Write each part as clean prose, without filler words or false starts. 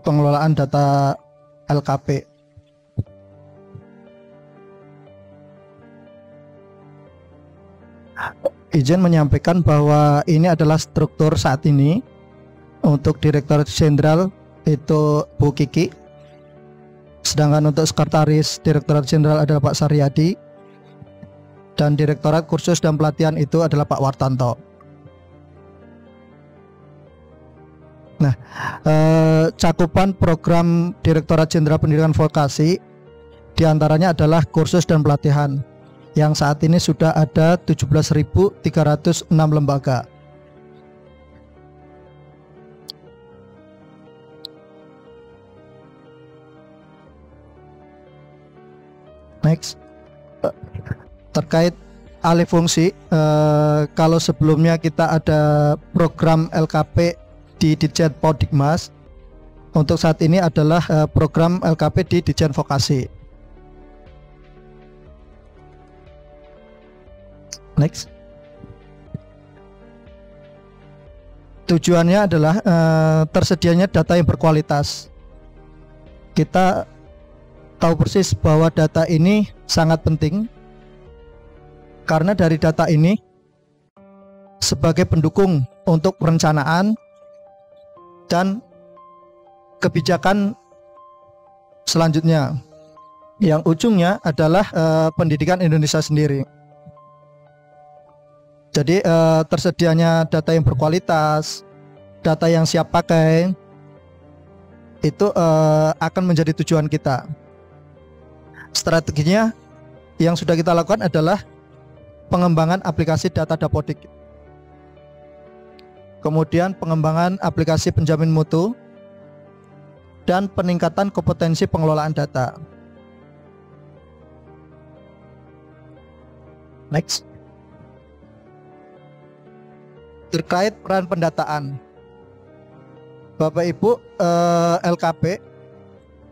pengelolaan data LKP. Izin menyampaikan bahwa ini adalah struktur saat ini. Untuk Direktur Jenderal itu Bu Kiki, sedangkan untuk Sekretaris Direktorat Jenderal adalah Pak Saryadi, dan Direktorat Kursus dan Pelatihan itu adalah Pak Wartanto. Nah, cakupan program Direktorat Jenderal Pendidikan Vokasi diantaranya adalah kursus dan pelatihan yang saat ini sudah ada 17.306 lembaga. Next, terkait alih fungsi, kalau sebelumnya kita ada program LKP di Ditjen Podikmas, untuk saat ini adalah program LKP di Ditjen Vokasi. Next, tujuannya adalah tersedianya data yang berkualitas. Kita tahu persis bahwa data ini sangat penting, karena dari data ini sebagai pendukung untuk perencanaan dan kebijakan selanjutnya, yang ujungnya adalah pendidikan Indonesia sendiri. Jadi tersedianya data yang berkualitas, data yang siap pakai, itu akan menjadi tujuan kita. Strateginya yang sudah kita lakukan adalah pengembangan aplikasi data Dapodik, kemudian pengembangan aplikasi penjamin mutu, dan peningkatan kompetensi pengelolaan data. Next, terkait peran pendataan, Bapak Ibu, LKP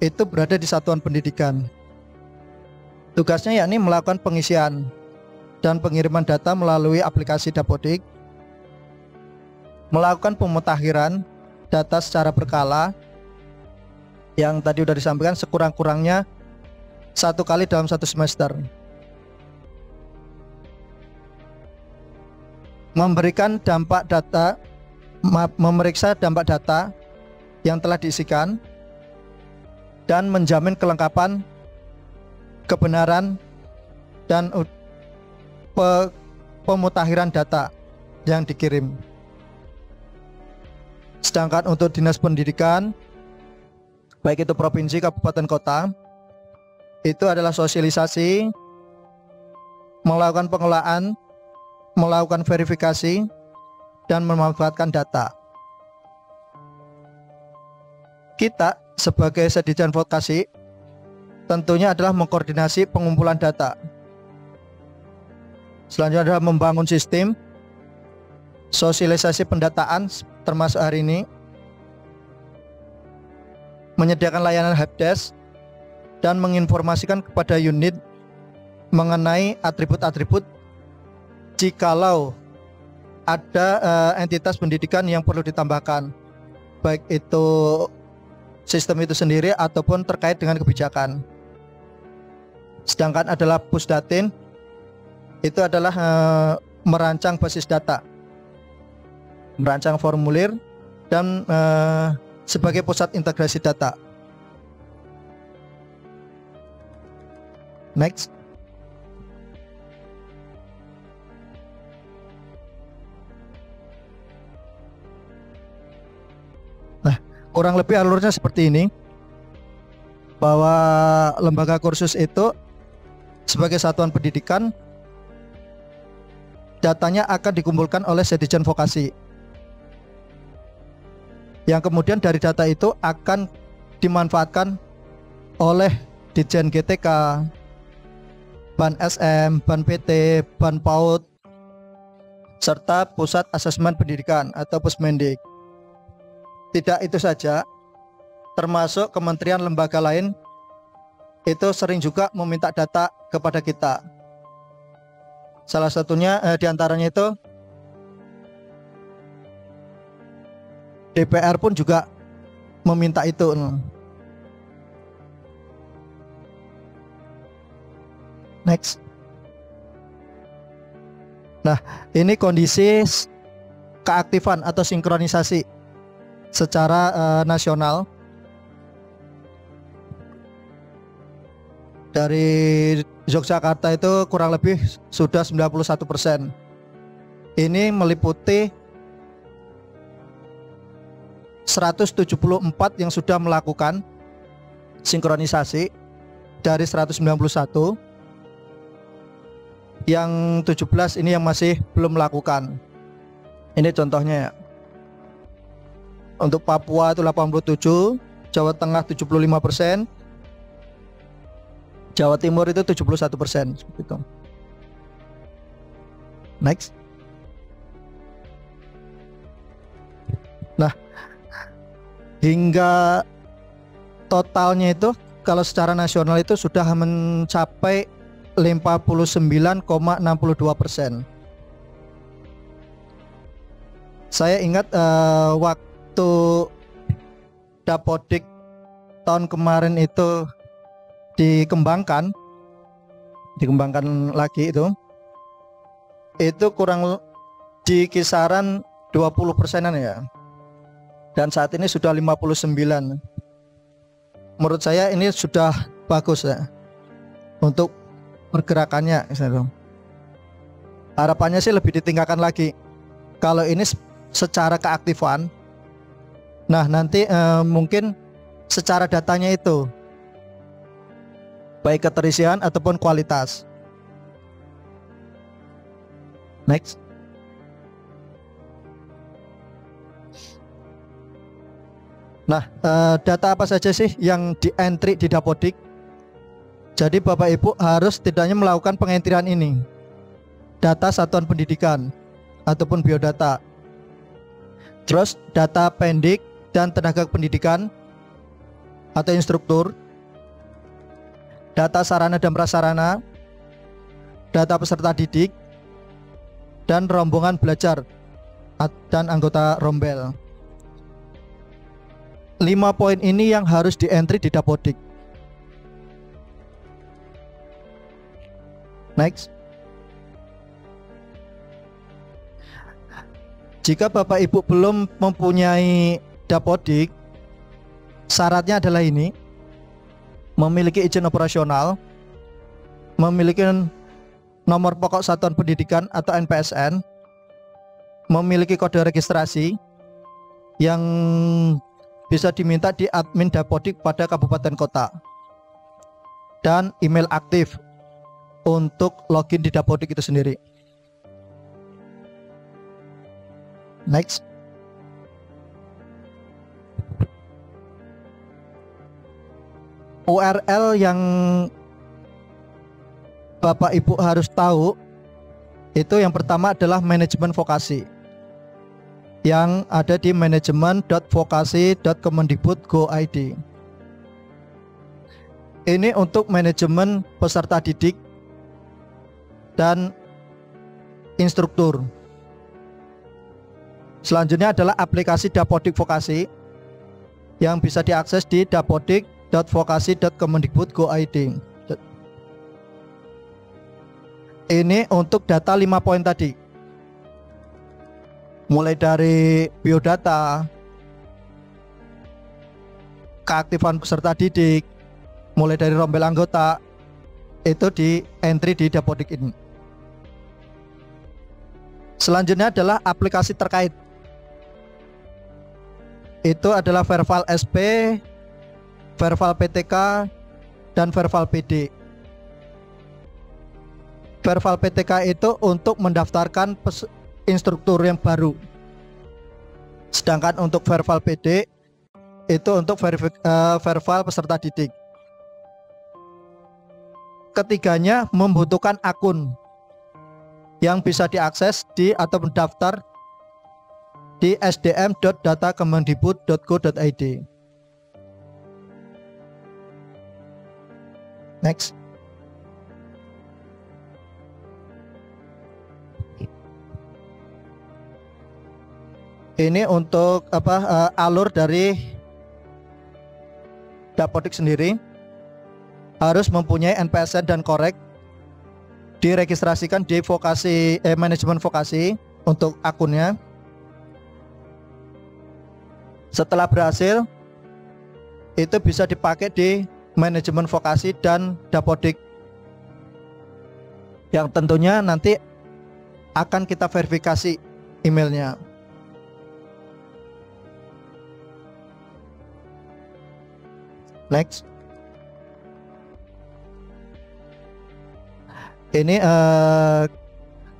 itu berada di satuan pendidikan. Tugasnya yakni melakukan pengisian dan pengiriman data melalui aplikasi Dapodik, melakukan pemutakhiran data secara berkala, yang tadi sudah disampaikan sekurang-kurangnya 1 kali dalam 1 semester, memberikan dampak data, memeriksa dampak data yang telah diisikan, dan menjamin kelengkapan, kebenaran, dan pemutakhiran data yang dikirim. Sedangkan untuk dinas pendidikan, baik itu provinsi, kabupaten, kota, itu adalah sosialisasi, melakukan pengelolaan, melakukan verifikasi, dan memanfaatkan data. Kita sebagai Sedijen Vokasi tentunya adalah mengkoordinasi pengumpulan data. Selanjutnya adalah membangun sistem sosialisasi pendataan, termasuk hari ini menyediakan layanan helpdesk dan menginformasikan kepada unit mengenai atribut-atribut jikalau ada entitas pendidikan yang perlu ditambahkan, baik itu sistem itu sendiri ataupun terkait dengan kebijakan. Sedangkan adalah Pusdatin, itu adalah merancang basis data, merancang formulir, dan sebagai pusat integrasi data. Next, nah, kurang lebih alurnya seperti ini, bahwa lembaga kursus itu sebagai satuan pendidikan, datanya akan dikumpulkan oleh Sedijen Vokasi, yang kemudian dari data itu akan dimanfaatkan oleh Ditjen GTK, Ban SM, Ban PT, Ban PAUD, serta Pusat Asesmen Pendidikan atau Pusmendik. Tidak itu saja, termasuk kementerian lembaga lain itu sering juga meminta data kepada kita. Salah satunya diantaranya itu DPR pun juga meminta itu. Next. Nah, ini kondisi keaktifan atau sinkronisasi secara nasional dari Yogyakarta itu kurang lebih sudah 91%. Ini meliputi 174 yang sudah melakukan sinkronisasi dari 191. Yang 17 ini yang masih belum melakukan. Ini contohnya ya. Untuk Papua itu 87, Jawa Tengah 75%, Jawa Timur itu 71%, seperti itu. Next. Nah, hingga totalnya itu kalau secara nasional itu sudah mencapai 59,62%. Saya ingat waktu Dapodik tahun kemarin itu dikembangkan lagi itu kurang di kisaran 20%-an ya. Dan saat ini sudah 59. Menurut saya ini sudah bagus ya untuk pergerakannya. Harapannya sih lebih ditingkatkan lagi. Kalau ini secara keaktifan, nah nanti mungkin secara datanya itu baik keterisian ataupun kualitas. Next. Nah, data apa saja sih yang di entry di Dapodik? Jadi Bapak Ibu harus setidaknya melakukan pengentrian ini. Data satuan pendidikan ataupun biodata. Terus data pendik dan tenaga pendidikan atau instruktur. Data sarana dan prasarana. Data peserta didik dan rombongan belajar dan anggota rombel. 5 poin ini yang harus di entry di Dapodik. Next. Jika Bapak Ibu belum mempunyai Dapodik, syaratnya adalah ini: memiliki izin operasional, memiliki nomor pokok satuan pendidikan atau NPSN, memiliki kode registrasi yang bisa diminta di admin Dapodik pada kabupaten kota, dan email aktif untuk login di Dapodik itu sendiri. Next. URL yang Bapak Ibu harus tahu itu yang pertama adalah manajemen vokasi yang ada di manajemen.vokasi.kemendikbud.go.id. Ini untuk manajemen peserta didik dan instruktur. Selanjutnya adalah aplikasi Dapodik Vokasi yang bisa diakses di dapodik.vokasi.kemendikbud.go.id. Ini untuk data 5 poin tadi, mulai dari biodata, keaktifan peserta didik, mulai dari rombel anggota, itu di entry di Dapodik ini. Selanjutnya adalah aplikasi terkait. Itu adalah Verval SP, Verval PTK, dan Verval PD. Verval PTK itu untuk mendaftarkan instruktur yang baru. Sedangkan untuk Verval PD itu untuk Verval peserta didik. Ketiganya membutuhkan akun yang bisa diakses di atau mendaftar di sdm.datakemendikbud.go.id. Next. Ini untuk alur dari Dapodik sendiri harus mempunyai NPSN dan korek, diregistrasikan di manajemen vokasi untuk akunnya. Setelah berhasil, itu bisa dipakai di manajemen vokasi dan Dapodik, yang tentunya nanti akan kita verifikasi emailnya. Next. Ini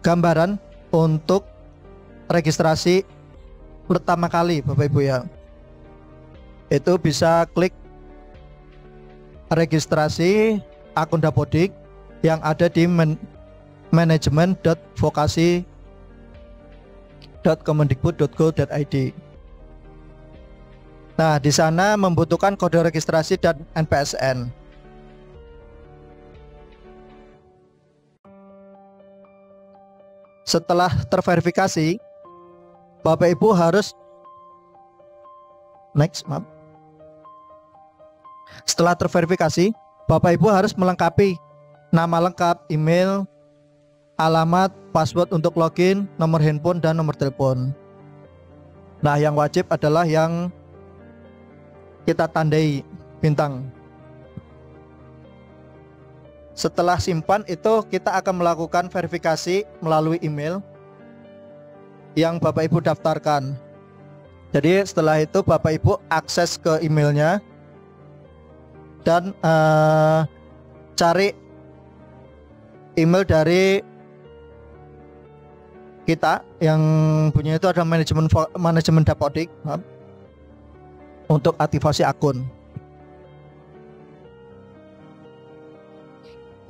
gambaran untuk registrasi pertama kali Bapak Ibu ya. Itu bisa klik registrasi akun Dapodik yang ada di manajemen.vokasi.kemendikbud.go.id. Nah, di sana membutuhkan kode registrasi dan NPSN. Setelah terverifikasi, Bapak Ibu harus Setelah terverifikasi, Bapak Ibu harus melengkapi nama lengkap, email, alamat, password untuk login, nomor handphone, dan nomor telepon. Nah, yang wajib adalah yang kita tandai bintang. Setelah simpan itu kita akan melakukan verifikasi melalui email yang Bapak Ibu daftarkan. Jadi setelah itu Bapak Ibu akses ke emailnya dan cari email dari kita yang punya itu ada manajemen Dapodik untuk aktivasi akun.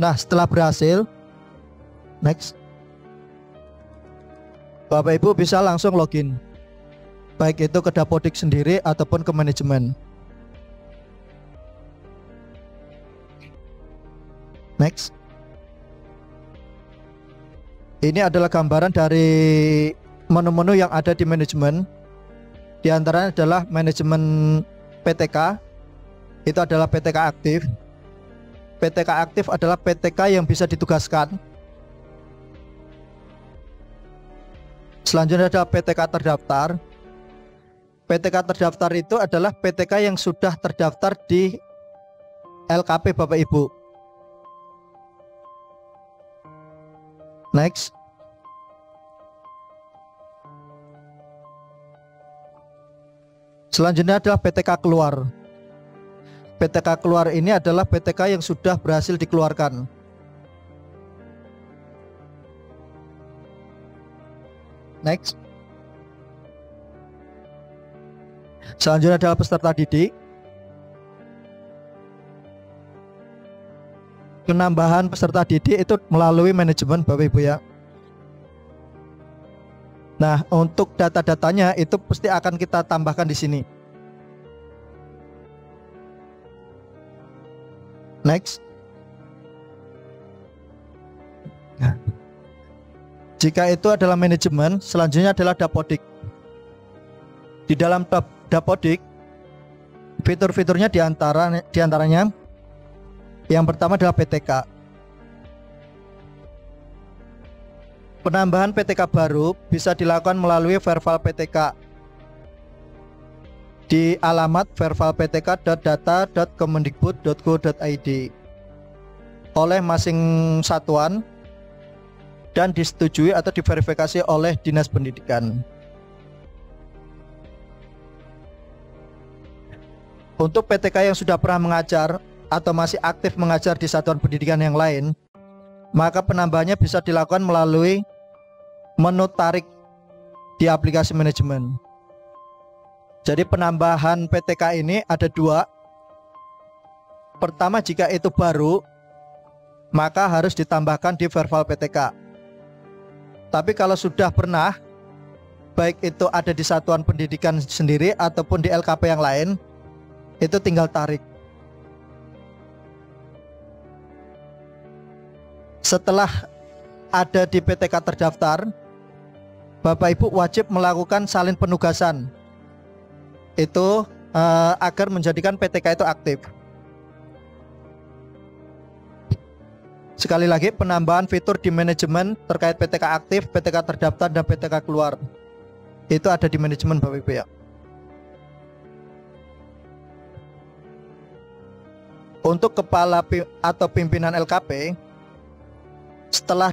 Nah, setelah berhasil, next, Bapak Ibu bisa langsung login, baik itu ke Dapodik sendiri ataupun ke manajemen. Next. Ini adalah gambaran dari menu-menu yang ada di manajemen. Di antaranya adalah manajemen PTK. Itu adalah PTK aktif. PTK aktif adalah PTK yang bisa ditugaskan. Selanjutnya ada PTK terdaftar. PTK terdaftar itu adalah PTK yang sudah terdaftar di LKP Bapak Ibu. Next. Selanjutnya adalah PTK keluar. PTK keluar ini adalah PTK yang sudah berhasil dikeluarkan. Next. Selanjutnya adalah peserta didik. Penambahan peserta didik itu melalui manajemen Bapak Ibu ya. Nah, untuk data-datanya itu pasti akan kita tambahkan di sini. Next. Nah, jika itu adalah manajemen, selanjutnya adalah Dapodik. Di dalam Dapodik, fitur-fiturnya diantaranya yang pertama adalah PTK. Penambahan PTK baru bisa dilakukan melalui verbal PTK di alamat verbalptk.data.kemendikbud.go.id oleh masing satuan dan disetujui atau diverifikasi oleh Dinas Pendidikan. Untuk PTK yang sudah pernah mengajar atau masih aktif mengajar di satuan pendidikan yang lain, maka penambahannya bisa dilakukan melalui menu tarik di aplikasi manajemen. Jadi penambahan PTK ini ada dua. Pertama, jika itu baru, maka harus ditambahkan di verbal PTK. Tapi kalau sudah pernah, baik itu ada di satuan pendidikan sendiri ataupun di LKP yang lain, itu tinggal tarik. Setelah ada di PTK terdaftar, Bapak Ibu wajib melakukan salin penugasan. Itu agar menjadikan PTK itu aktif. Sekali lagi, penambahan fitur di manajemen terkait PTK aktif, PTK terdaftar, dan PTK keluar. Itu ada di manajemen Bapak Ibu ya. Untuk kepala atau pimpinan LKP, setelah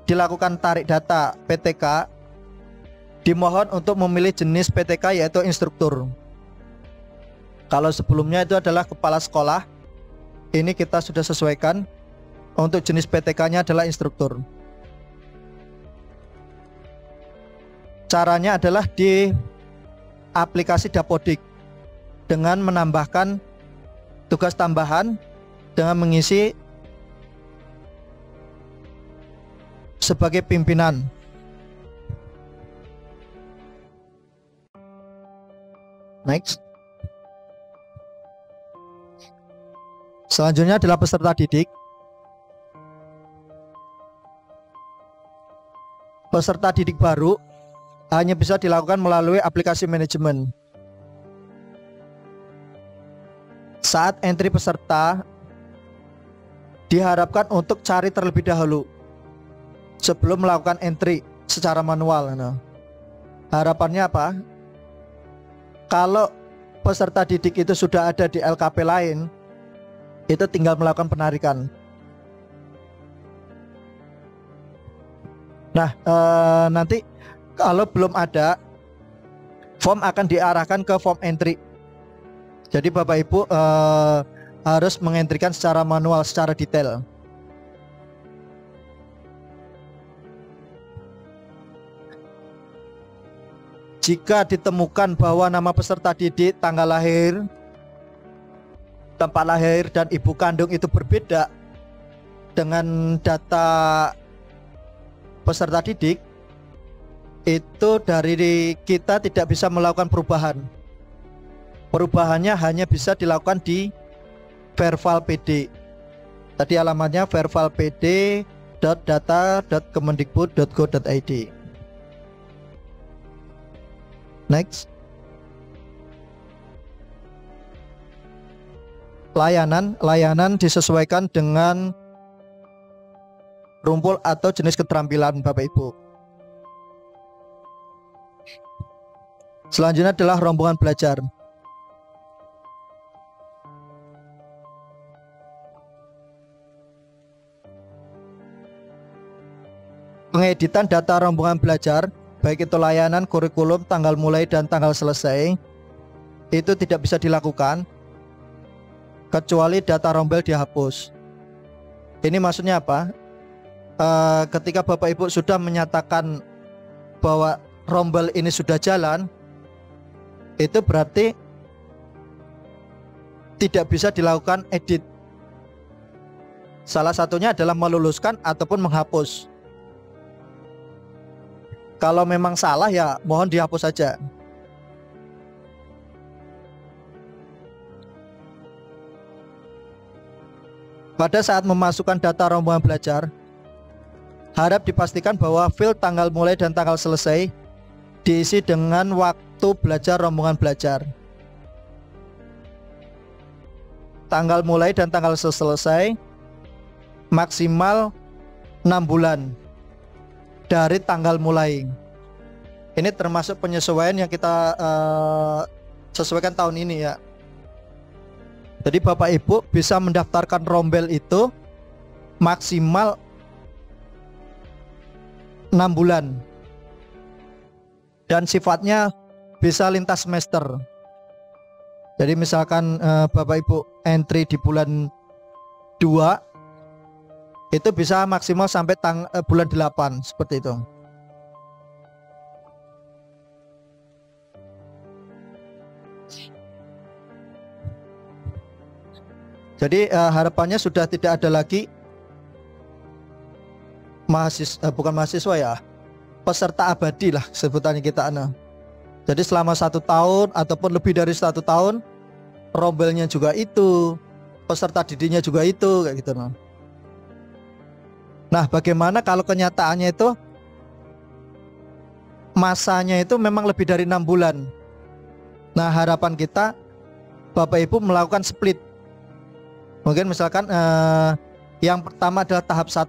dilakukan tarik data PTK, dimohon untuk memilih jenis PTK yaitu instruktur. Kalau sebelumnya itu adalah kepala sekolah, ini kita sudah sesuaikan. Untuk jenis PTK-nya adalah instruktur. Caranya adalah di aplikasi Dapodik dengan menambahkan tugas tambahan dengan mengisi sebagai pimpinan. Next. Selanjutnya adalah peserta didik. Peserta didik baru hanya bisa dilakukan melalui aplikasi manajemen. Saat entry peserta, diharapkan untuk cari terlebih dahulu sebelum melakukan entry secara manual. Harapannya apa? Kalau peserta didik itu sudah ada di LKP lain, itu tinggal melakukan penarikan. Nah, nanti kalau belum ada, form akan diarahkan ke form entry. Jadi Bapak Ibu harus mengentrikan secara manual, secara detail. Jika ditemukan bahwa nama peserta didik, tanggal lahir, tempat lahir, dan ibu kandung itu berbeda dengan data peserta didik, itu dari kita tidak bisa melakukan perubahan. Perubahannya hanya bisa dilakukan di Verval PD. Tadi alamatnya vervalpd.data.kemendikbud.go.id. Next. Layanan disesuaikan dengan rumpul atau jenis keterampilan Bapak Ibu. Selanjutnya adalah rombongan belajar. Pengeditan data rombongan belajar, baik itu layanan, kurikulum, tanggal mulai dan tanggal selesai, itu tidak bisa dilakukan kecuali data rombel dihapus. Ini maksudnya apa? Ketika Bapak Ibu sudah menyatakan bahwa rombel ini sudah jalan, itu berarti tidak bisa dilakukan edit. Salah satunya adalah meluluskan ataupun menghapus. Kalau memang salah ya mohon dihapus saja. Pada saat memasukkan data rombongan belajar, harap dipastikan bahwa file tanggal mulai dan tanggal selesai diisi dengan waktu belajar rombongan belajar. Tanggal mulai dan tanggal selesai maksimal 6 bulan dari tanggal mulai. Ini termasuk penyesuaian yang kita sesuaikan tahun ini ya. Jadi Bapak Ibu bisa mendaftarkan rombel itu maksimal 6 bulan. Dan sifatnya bisa lintas semester. Jadi misalkan Bapak Ibu entry di bulan 2, itu bisa maksimal sampai bulan 8, seperti itu. Jadi harapannya sudah tidak ada lagi bukan mahasiswa ya, peserta abadi lah sebutannya kita. Jadi selama 1 tahun ataupun lebih dari 1 tahun, rombelnya juga itu, peserta didiknya juga itu, kayak gitu. Nah, bagaimana kalau kenyataannya itu masanya itu memang lebih dari 6 bulan? Nah, harapan kita Bapak Ibu melakukan split. Mungkin misalkan yang pertama adalah tahap 1,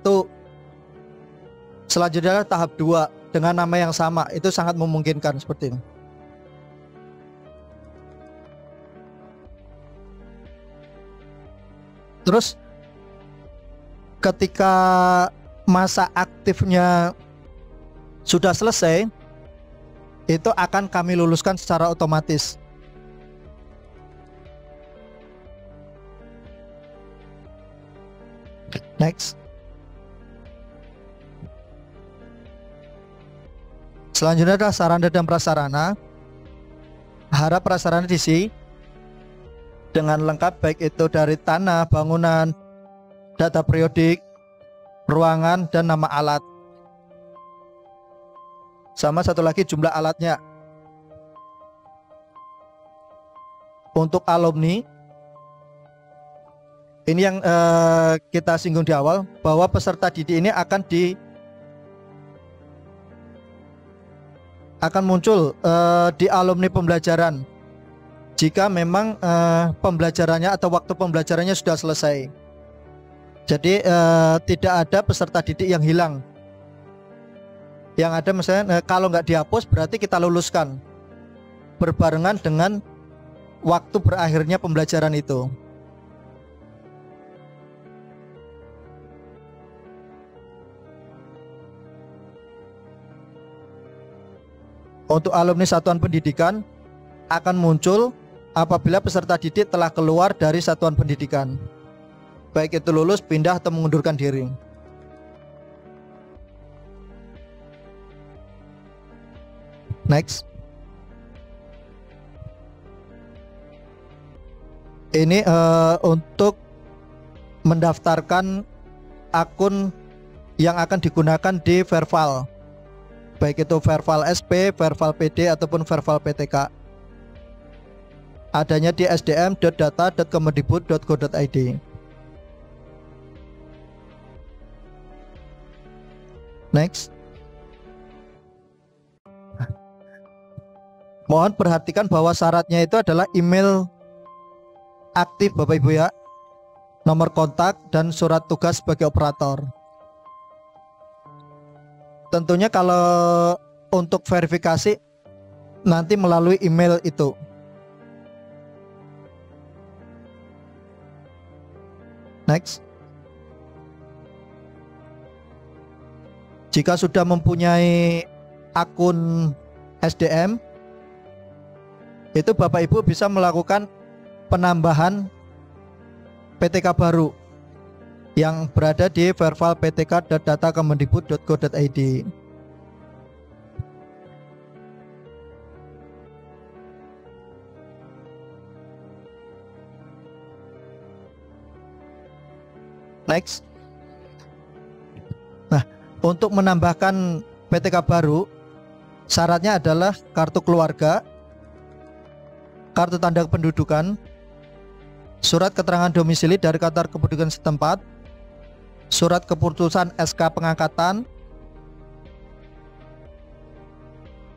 selanjutnya adalah tahap 2 dengan nama yang sama. Itu sangat memungkinkan seperti ini. Terus ketika masa aktifnya sudah selesai, itu akan kami luluskan secara otomatis. Next. Selanjutnya adalah sarana dan prasarana. Harap prasarana diisi dengan lengkap, baik itu dari tanah, bangunan, data periodik, ruangan, dan nama alat. Sama satu lagi jumlah alatnya. Untuk alumni, ini yang kita singgung di awal, bahwa peserta didik ini akan muncul di alumni pembelajaran jika memang pembelajarannya atau waktu pembelajarannya sudah selesai. Jadi tidak ada peserta didik yang hilang. Yang ada misalnya kalau nggak dihapus berarti kita luluskan berbarengan dengan waktu berakhirnya pembelajaran itu. Untuk alumni satuan pendidikan akan muncul apabila peserta didik telah keluar dari satuan pendidikan, baik itu lulus, pindah, atau mengundurkan diri. Next. Ini untuk mendaftarkan akun yang akan digunakan di Verval, baik itu Verval SP, Verval PD, ataupun Verval PTK. Adanya di sdm.data.kemendikbud.go.id. Next. Mohon perhatikan bahwa syaratnya itu adalah email aktif Bapak Ibu ya, nomor kontak, dan surat tugas sebagai operator. Tentunya kalau untuk verifikasi nanti melalui email itu. Next. Jika sudah mempunyai akun SDM, itu Bapak Ibu bisa melakukan penambahan PTK baru yang berada di vervalptk.data.kemendikbud.go.id. Next. Nah, untuk menambahkan PTK baru, syaratnya adalah kartu keluarga, kartu tanda kependudukan, surat keterangan domisili dari kantor kependudukan setempat, surat keputusan SK pengangkatan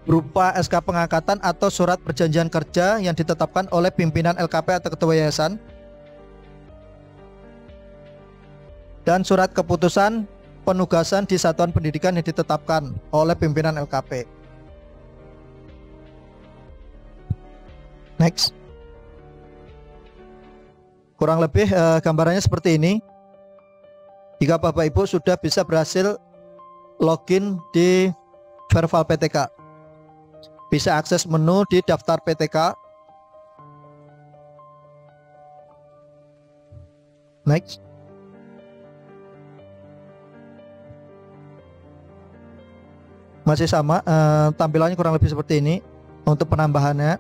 berupa SK pengangkatan atau surat perjanjian kerja yang ditetapkan oleh pimpinan LKP atau ketua yayasan, dan surat keputusan penugasan di satuan pendidikan yang ditetapkan oleh pimpinan LKP. Next. Kurang lebih gambarannya seperti ini. Jika Bapak Ibu sudah bisa berhasil login di Verval PTK, bisa akses menu di daftar PTK. Next. Masih sama, tampilannya kurang lebih seperti ini untuk penambahannya.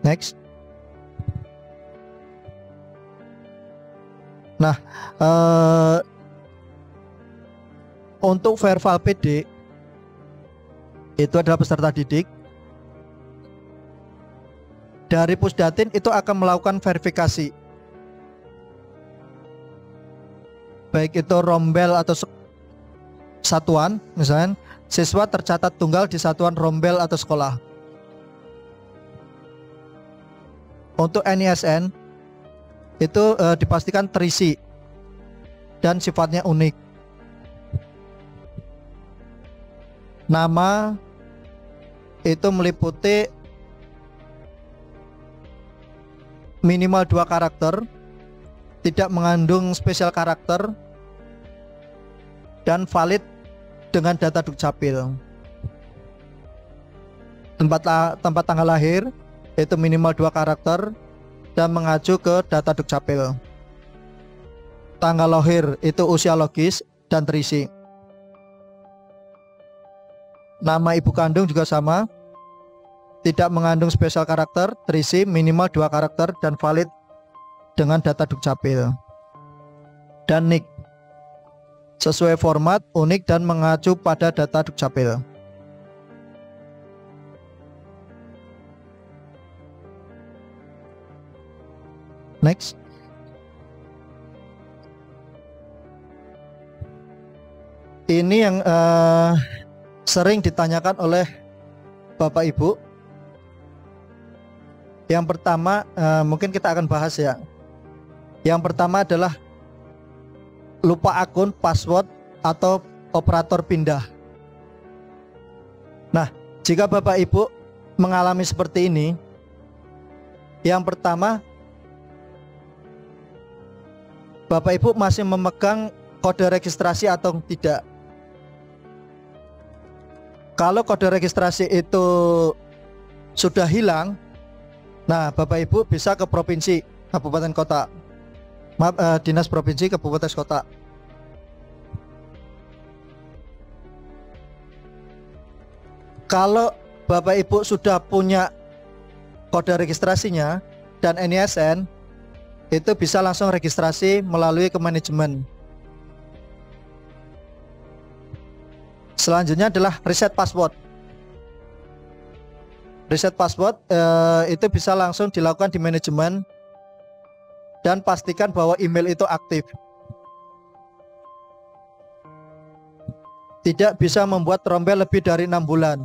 Next. Nah, untuk Verval PD itu adalah peserta didik. Dari Pusdatin itu akan melakukan verifikasi, baik itu rombel atau satuan misalnya. siswa tercatat tunggal di satuan rombel atau sekolah. Untuk NISN itu dipastikan terisi dan sifatnya unik. Nama itu meliputi minimal 2 karakter, tidak mengandung spesial karakter, dan valid dengan data Dukcapil. Tempat tanggal lahir itu minimal 2 karakter dan mengacu ke data Dukcapil. Tanggal lahir itu usia logis dan terisi. Nama ibu kandung juga sama, tidak mengandung spesial karakter, terisi minimal 2 karakter dan valid dengan data Dukcapil. Dan NIK sesuai format, unik dan mengacu pada data Dukcapil. Next. Ini yang sering ditanyakan oleh Bapak Ibu. Yang pertama mungkin kita akan bahas ya. Yang pertama adalah lupa akun, password, atau operator pindah. Nah, jika Bapak Ibu mengalami seperti ini, yang pertama, Bapak Ibu masih memegang kode registrasi atau tidak. Kalau kode registrasi itu sudah hilang, nah Bapak Ibu bisa ke provinsi, kabupaten, kota. Maaf, dinas provinsi, kabupaten, kota. Kalau Bapak Ibu sudah punya kode registrasinya dan NISN, itu bisa langsung registrasi melalui ke manajemen. Selanjutnya adalah reset password. Reset password itu bisa langsung dilakukan di manajemen dan pastikan bahwa email itu aktif. Tidak bisa membuat rombel lebih dari 6 bulan.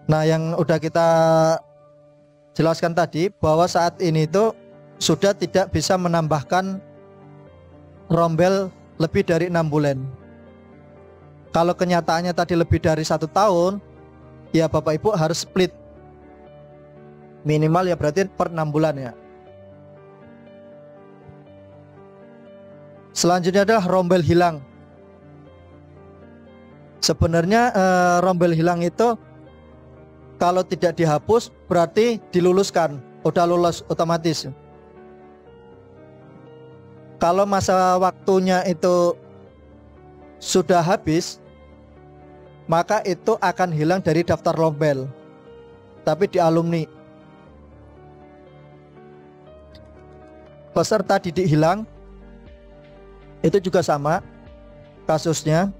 Nah, yang udah kita jelaskan tadi bahwa saat ini itu sudah tidak bisa menambahkan rombel lebih dari 6 bulan. Kalau kenyataannya tadi lebih dari 1 tahun, ya Bapak Ibu harus split. Minimal ya berarti per 6 bulan ya. Selanjutnya adalah rombel hilang. Sebenarnya rombel hilang itu kalau tidak dihapus berarti diluluskan, udah lulus otomatis. Kalau masa waktunya itu sudah habis, maka itu akan hilang dari daftar rombel, tapi di alumni. Peserta didik hilang itu juga sama kasusnya.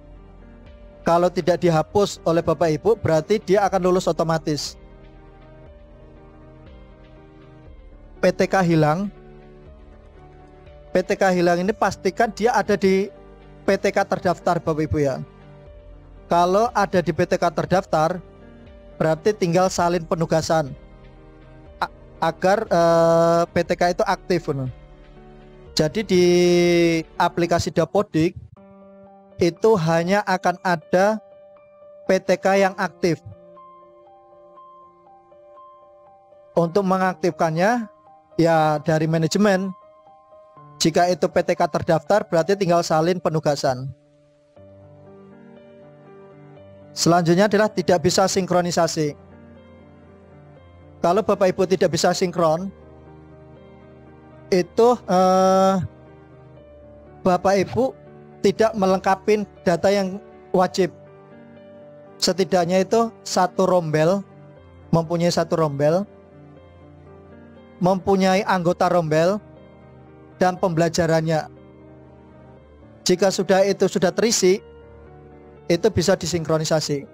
Kalau tidak dihapus oleh Bapak Ibu berarti dia akan lulus otomatis. PTK hilang. PTK hilang ini pastikan dia ada di PTK terdaftar Bapak Ibu ya. Kalau ada di PTK terdaftar berarti tinggal salin penugasan agar PTK itu aktif. Jadi di aplikasi Dapodik itu hanya akan ada PTK yang aktif. Untuk mengaktifkannya ya dari manajemen. Jika itu PTK terdaftar berarti tinggal salin penugasan. Selanjutnya adalah tidak bisa sinkronisasi. Kalau Bapak Ibu tidak bisa sinkron, itu Bapak Ibu tidak melengkapi data yang wajib. Setidaknya itu satu rombel, mempunyai satu rombel, mempunyai anggota rombel, dan pembelajarannya. Jika sudah itu sudah terisi, itu bisa disinkronisasi.